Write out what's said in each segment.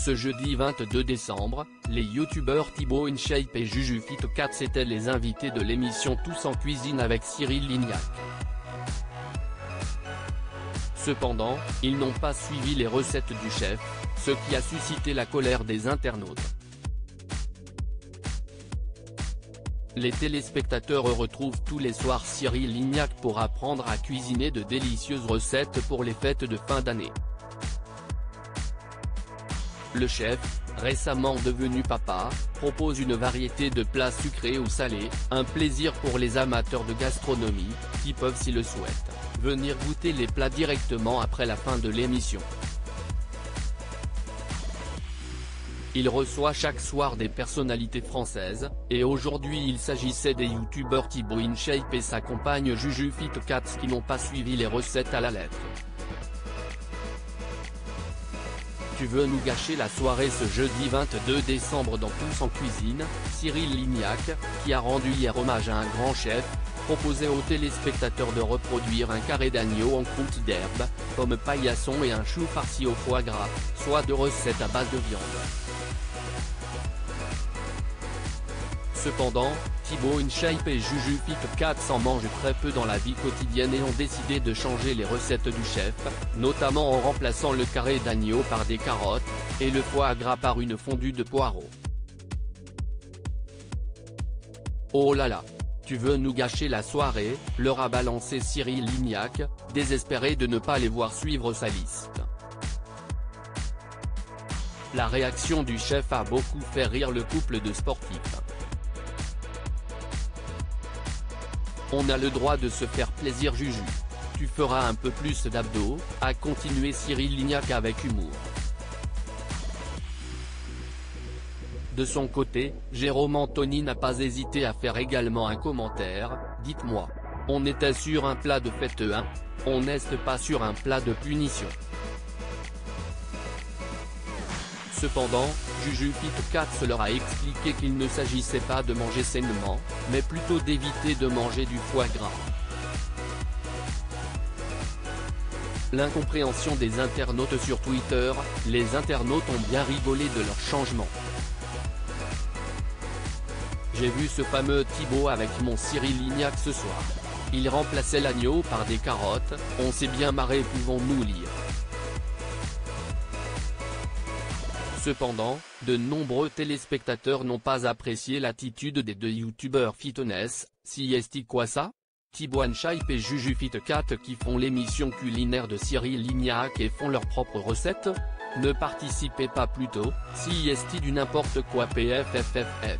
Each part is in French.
Ce jeudi 22 décembre, les youtubeurs Thibaut InShape et JujuFit4 étaient les invités de l'émission Tous en cuisine avec Cyril Lignac. Cependant, ils n'ont pas suivi les recettes du chef, ce qui a suscité la colère des internautes. Les téléspectateurs retrouvent tous les soirs Cyril Lignac pour apprendre à cuisiner de délicieuses recettes pour les fêtes de fin d'année. Le chef, récemment devenu papa, propose une variété de plats sucrés ou salés, un plaisir pour les amateurs de gastronomie, qui peuvent s'ils le souhaitent, venir goûter les plats directement après la fin de l'émission. Il reçoit chaque soir des personnalités françaises, et aujourd'hui il s'agissait des youtubeurs Thibaut InShape et sa compagne JujuFit4 qui n'ont pas suivi les recettes à la lettre. Tu veux nous gâcher la soirée ce jeudi 22 décembre dans Tous en cuisine, Cyril Lignac, qui a rendu hier hommage à un grand chef, proposait aux téléspectateurs de reproduire un carré d'agneau en croûte d'herbe, pomme paillasson et un chou farci au foie gras, soit deux recettes à base de viande. Cependant, Thibaut InShape et JujuFit4 s'en mangent très peu dans la vie quotidienne et ont décidé de changer les recettes du chef, notamment en remplaçant le carré d'agneau par des carottes, et le foie gras par une fondue de poireaux. Oh là là! Tu veux nous gâcher la soirée, leur a balancé Cyril Lignac, désespéré de ne pas les voir suivre sa liste. La réaction du chef a beaucoup fait rire le couple de sportifs. On a le droit de se faire plaisir Juju. Tu feras un peu plus d'abdos, a continué Cyril Lignac avec humour. De son côté, Jérôme Anthony n'a pas hésité à faire également un commentaire, dites-moi. On était sur un plat de fête hein, on n'est pas sur un plat de punition. Cependant, JujuFit4 leur a expliqué qu'il ne s'agissait pas de manger sainement, mais plutôt d'éviter de manger du foie gras. L'incompréhension des internautes sur Twitter, les internautes ont bien rigolé de leur changement. J'ai vu ce fameux Thibaut avec mon Cyril Lignac ce soir. Il remplaçait l'agneau par des carottes, on s'est bien marré, pouvons-nous lire. Cependant, de nombreux téléspectateurs n'ont pas apprécié l'attitude des deux youtubeurs fitness, si est-il quoi ça? Thibaut InShape et JujuFit4 qui font l'émission culinaire de Cyril Lignac et font leurs propres recettes? Ne participez pas plutôt, si est-il du n'importe quoi pfffff.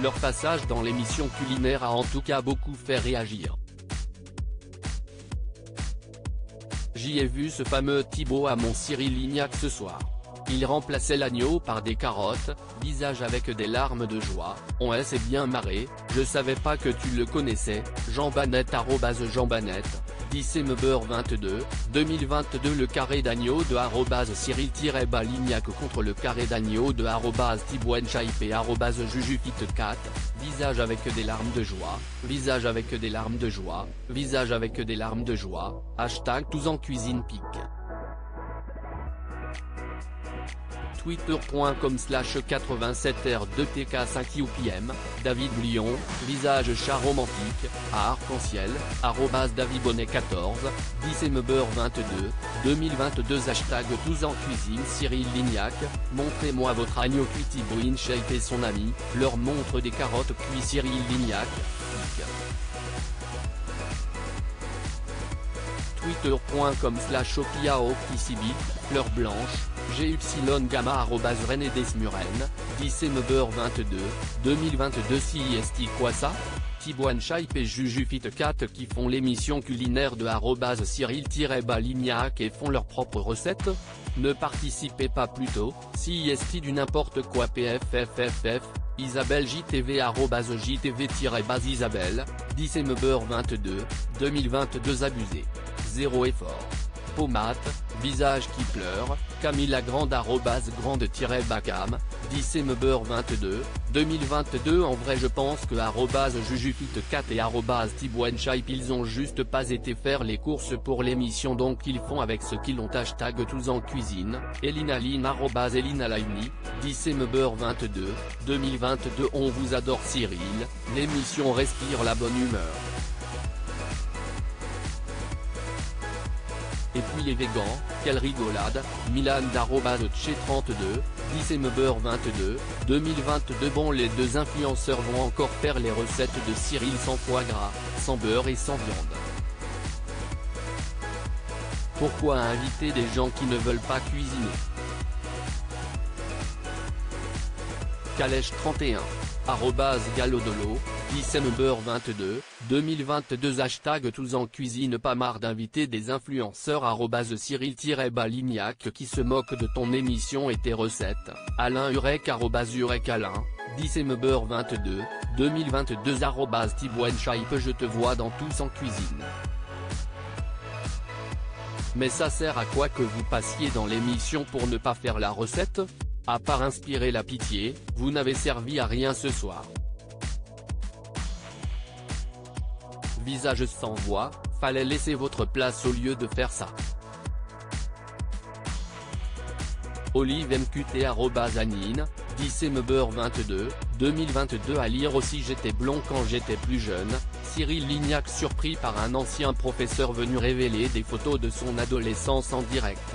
Leur passage dans l'émission culinaire a en tout cas beaucoup fait réagir. J'y ai vu ce fameux Thibaut à mon Cyril Lignac ce soir. Il remplaçait l'agneau par des carottes, visage avec des larmes de joie, on s'est bien marré, je savais pas que tu le connaissais, JeanBannett @JeanBannett, December22, 2022 Le carré d'agneau de @Cyril-Lignac contre le carré d'agneau de @Thibaut InShape et @JujuFit4, visage avec des larmes de joie, visage avec des larmes de joie, visage avec des larmes de joie, hashtag Tous en cuisine pic. Twitter.com/87R2TK5UPM, David Lyon, visage chat romantique, à arc-en-ciel, @DavidBonnet14, December22, 2022 hashtag Tous en cuisine Cyril Lignac, montrez-moi votre agneau cuit. Thibaut InShape et son ami, leur montre des carottes cuit. Cyril Lignac, Twitter.com/OpiaOpticibi, fleur blanche, GY Gamma @René Desmuren, December22, 2022 si est quoi ça? Thibaut InShape et JujuFit4 qui font l'émission culinaire de @Cyril-Lignac et font leurs propres recettes? Ne participez pas plutôt, si est du n'importe quoi pfffff, Isabelle JTV @JTV-base Isabelle, December22, 2022 abusé. Zéro effort. peau mate, visage qui pleure, Camilla Grande @grande-bacam, December22, 2022. En vrai je pense que @jujufit4 et @thibautenshape ils ont juste pas été faire les courses pour l'émission donc ils font avec ce qu'ils ont. Tous en cuisine, Elinaline @ElinaLaini, December22, 2022. On vous adore Cyril, l'émission respire la bonne humeur. Et puis les végans, quelle rigolade, Milan @Che32, December22, 2022. Bon les deux influenceurs vont encore faire les recettes de Cyril sans foie gras, sans beurre et sans viande. Pourquoi inviter des gens qui ne veulent pas cuisiner? Calèche31, @galodolo, December22, 2022. Tous en cuisine. Pas marre d'inviter des influenceurs @Cyril-Balignac qui se moquent de ton émission et tes recettes. Alain Urec @UrecAlain, December22, 2022. @thibautenshape je te vois dans Tous en cuisine. Mais ça sert à quoi que vous passiez dans l'émission pour ne pas faire la recette? À part inspirer la pitié, vous n'avez servi à rien ce soir. Visage sans voix, fallait laisser votre place au lieu de faire ça. Olive MQT @Anine, December22, 2022. À lire aussi j'étais blond quand j'étais plus jeune, Cyril Lignac surpris par un ancien professeur venu révéler des photos de son adolescence en direct.